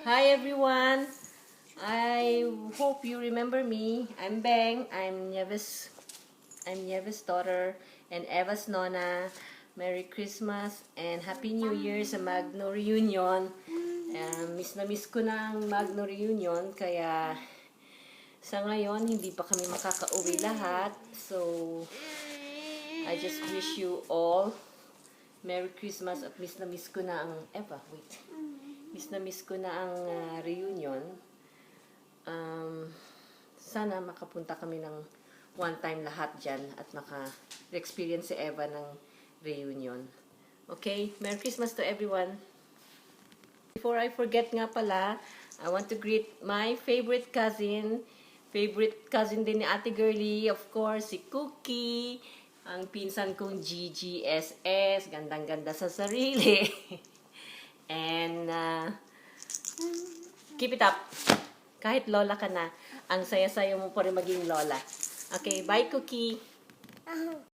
Hi everyone! I hope you remember me. I'm Beng. I'm Nieves' daughter and Eva's nona. Merry Christmas and Happy New Year sa Magno Reunion. Miss na miss ko na ang Magno Reunion kaya sa ngayon hindi pa kami makakauwi lahat. So I just wish you all Merry Christmas at miss na miss ko na ang Eva. Wait. Miss na miss ko na ang reunion. Sana makapunta kami ng one time lahat dyan at maka-experience si Eva ng reunion. Okay? Merry Christmas to everyone. Before I forget nga pala, I want to greet my favorite cousin din ni Ate Girlie, of course, si Cookie, ang pinsan kong GGSS, gandang-ganda sa sarili. And keep it up. Kahit lola ka na, ang saya-saya mo pa rin maging lola. Okay, bye Cookie!